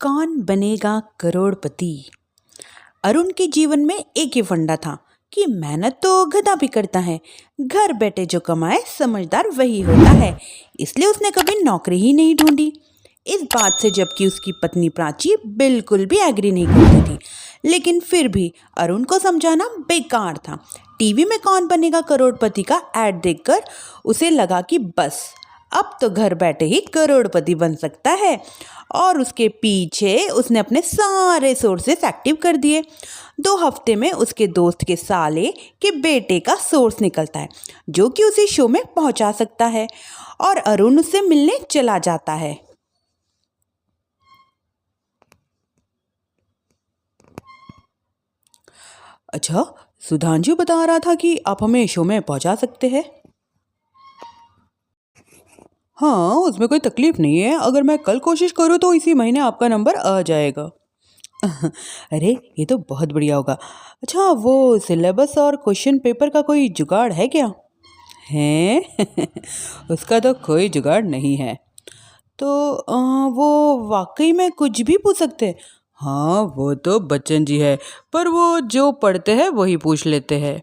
कौन बनेगा करोड़पति। अरुण के जीवन में एक ही फंडा था कि मेहनत तो गधा भी करता है, घर बैठे जो कमाए समझदार वही होता है। इसलिए उसने कभी नौकरी ही नहीं ढूंढी। इस बात से जबकि उसकी पत्नी प्राची बिल्कुल भी एग्री नहीं करती थी, लेकिन फिर भी अरुण को समझाना बेकार था। टीवी में कौन बनेगा करोड़पति का ऐड देखकर उसे लगा कि बस अब तो घर बैठे ही करोड़पति बन सकता है, और उसके पीछे उसने अपने सारे सोर्सेस एक्टिव कर दिए। 2 हफ्ते में उसके दोस्त के साले के बेटे का सोर्स निकलता है जो कि उसी शो में पहुंचा सकता है, और अरुण उससे मिलने चला जाता है। अच्छा, सुधांशु बता रहा था कि आप हमें शो में पहुंचा सकते हैं। हाँ, उसमें कोई तकलीफ नहीं है। अगर मैं कल कोशिश करूँ तो इसी महीने आपका नंबर आ जाएगा। अरे, ये तो बहुत बढ़िया होगा। अच्छा, वो सिलेबस और क्वेश्चन पेपर का कोई जुगाड़ है क्या? है? उसका तो कोई जुगाड़ नहीं है। तो वो वाकई में कुछ भी पूछ सकते हैं? हाँ, वो तो बच्चन जी है, पर वो जो पढ़ते हैं वही पूछ लेते हैं।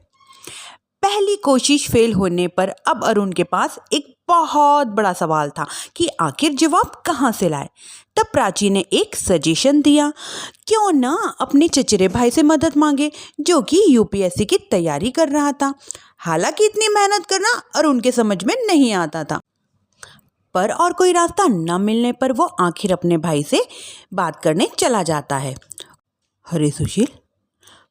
पहली कोशिश फेल होने पर अब अरुण के पास एक बहुत बड़ा सवाल था कि आखिर जवाब कहाँ से लाए। तब प्राची ने एक सजेशन दिया, क्यों ना अपने चचेरे भाई से मदद मांगे जो कि यूपीएससी की तैयारी कर रहा था। हालांकि इतनी मेहनत करना अरुण के समझ में नहीं आता था, पर और कोई रास्ता न मिलने पर वो आखिर अपने भाई से बात करने चला जाता है। अरे सुशील,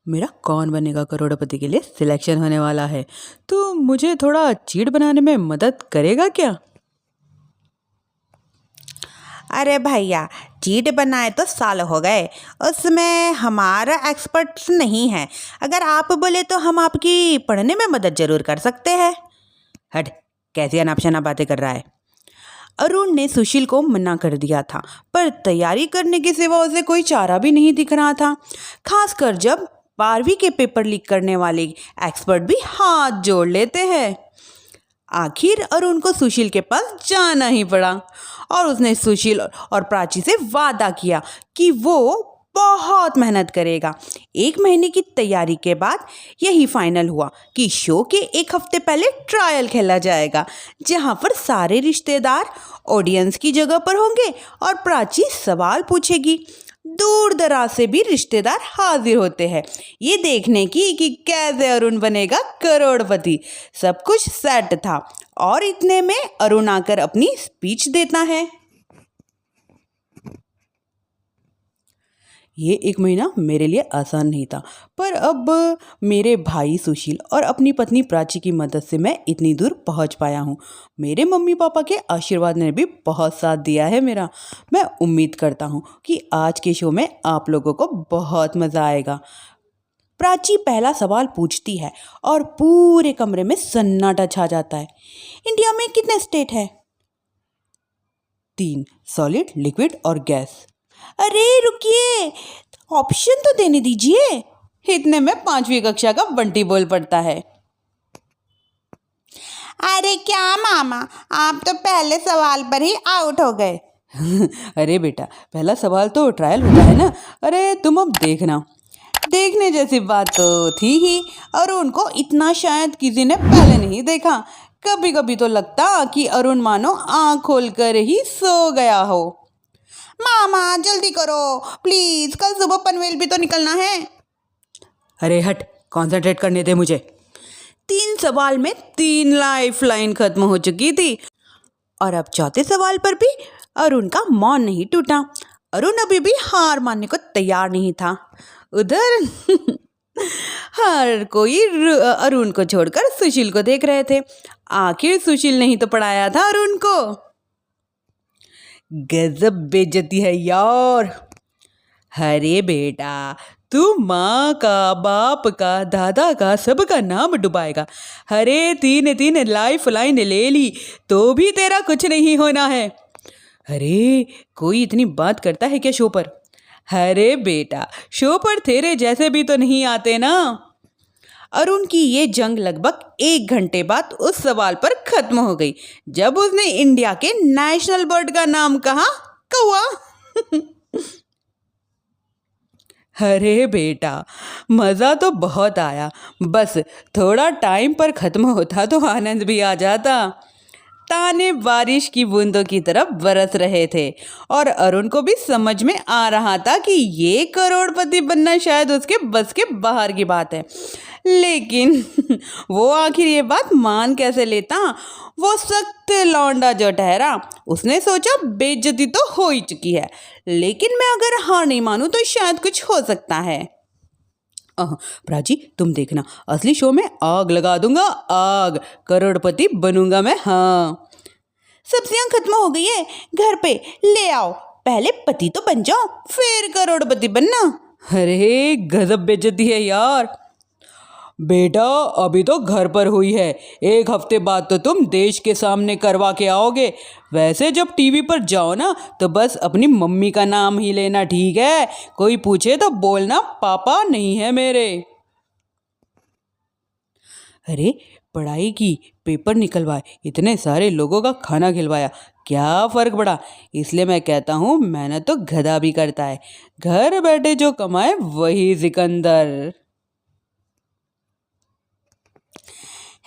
मेरा कौन बनेगा करोड़पति के लिए सिलेक्शन होने वाला है, तो मुझे थोड़ा चीट बनाने में मदद करेगा क्या? अरे भैया, चीट बनाए तो साल हो गए, उसमें हमारा एक्सपर्ट नहीं है। अगर आप बोले तो हम आपकी पढ़ने में मदद जरूर कर सकते हैं। हट, कैसी अनाप-शनाप बातें कर रहा है। अरुण ने सुशील को मना कर दिया था, पर तैयारी करने के सिवा उसे कोई चारा भी नहीं दिख रहा था, खासकर जब 12वीं के पेपर लीक करने वाले एक्सपर्ट भी हाथ जोड़ लेते हैं। आखिर अरुण को सुशील के पास जाना ही पड़ा, और उसने सुशील और प्राची से वादा किया कि वो बहुत मेहनत करेगा। 1 महीने की तैयारी के बाद यही फाइनल हुआ कि शो के 1 हफ्ते पहले ट्रायल खेला जाएगा, जहां पर सारे रिश्तेदार ऑडियंस की जगह पर होंगे और प्राची सवाल पूछेगी। दूर दराज से भी रिश्तेदार हाजिर होते हैं ये देखने की कि कैसे अरुण बनेगा करोड़पति। सब कुछ सेट था, और इतने में अरुण आकर अपनी स्पीच देता है। ये 1 महीना मेरे लिए आसान नहीं था, पर अब मेरे भाई सुशील और अपनी पत्नी प्राची की मदद से मैं इतनी दूर पहुंच पाया हूँ। मेरे मम्मी पापा के आशीर्वाद ने भी बहुत साथ दिया है मेरा। मैं उम्मीद करता हूँ कि आज के शो में आप लोगों को बहुत मज़ा आएगा। प्राची पहला सवाल पूछती है और पूरे कमरे में सन्नाटा छा जाता है। इंडिया में कितने स्टेट हैं? 3, सॉलिड, लिक्विड और गैस। अरे रुकिए, ऑप्शन तो देने दीजिए। इतने में 5वीं कक्षा का बंटी बोल पड़ता है। अरे क्या मामा, आप तो पहले सवाल पर ही आउट हो गए। अरे बेटा, पहला सवाल तो ट्रायल होता है ना। अरे तुम अब देखना। देखने जैसी बात तो थी ही, और उनको इतना शायद किसी ने पहले नहीं देखा। कभी कभी तो लगता कि अरुण मानो आँख खोलकर ही सो गया हो। मामा जल्दी करो प्लीज, कल सुबह पनवेल भी तो निकलना है। अरे हट, कंसंट्रेट करने दे मुझे। 3 सवाल में 3 लाइफ लाइन खत्म हो चुकी थी, और अब चौथे सवाल पर भी अरुण का मौन नहीं टूटा। अरुण अभी भी हार मानने को तैयार नहीं था। उधर हर कोई अरुण को छोड़कर सुशील को देख रहे थे। आखिर सुशील नहीं तो पढ़ाया था अरुण को। गजब बेइज्जती है यार। अरे बेटा, तू माँ का, बाप का, दादा का, सबका नाम डुबाएगा। अरे 3 लाइफ लाइन ले ली तो भी तेरा कुछ नहीं होना है। अरे कोई इतनी बात करता है क्या शो पर? अरे बेटा, शो पर तेरे जैसे भी तो नहीं आते ना। अरुण की ये जंग लगभग 1 घंटे बाद उस सवाल पर खत्म हो गई जब उसने इंडिया के नेशनल बर्ड का नाम कहा, कौवा। अरे बेटा, मज़ा तो बहुत आया। बस थोड़ा टाइम पर ख़त्म होता तो आनंद भी आ जाता। ताने बारिश की बूंदों की तरफ बरस रहे थे और अरुण को भी समझ में आ रहा था कि ये करोड़पति बनना शायद उसके बस के बाहर की बात है। लेकिन वो आखिर ये बात मान कैसे लेता? वो सख्त लौंडा जो ठहरा, उसने सोचा बेइज्जती तो हो ही चुकी है, लेकिन मैं अगर हार नहीं मानूं तो शायद कुछ हो सकता है। प्राची, तुम देखना, असली शो में आग लगा दूंगा, आग, करोड़पति बनूंगा मैं। हाँ, सब्जियां खत्म हो गई है घर पे, ले आओ। पहले पति तो बन जाओ, फिर करोड़पति बनना। अरे गजब बेइज्जती है यार। बेटा, अभी तो घर पर हुई है, एक हफ्ते बाद तो तुम देश के सामने करवा के आओगे। वैसे जब टीवी पर जाओ ना तो बस अपनी मम्मी का नाम ही लेना, ठीक है? कोई पूछे तो बोलना पापा नहीं है मेरे। अरे, पढ़ाई की, पेपर निकलवाए, इतने सारे लोगों का खाना खिलवाया, क्या फर्क पड़ा? इसलिए मैं कहता हूँ मेहनत तो गधा भी करता है, घर बैठे जो कमाए वही सिकंदर।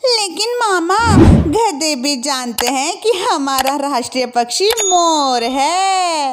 लेकिन मामा, गधे भी जानते हैं कि हमारा राष्ट्रीय पक्षी मोर है।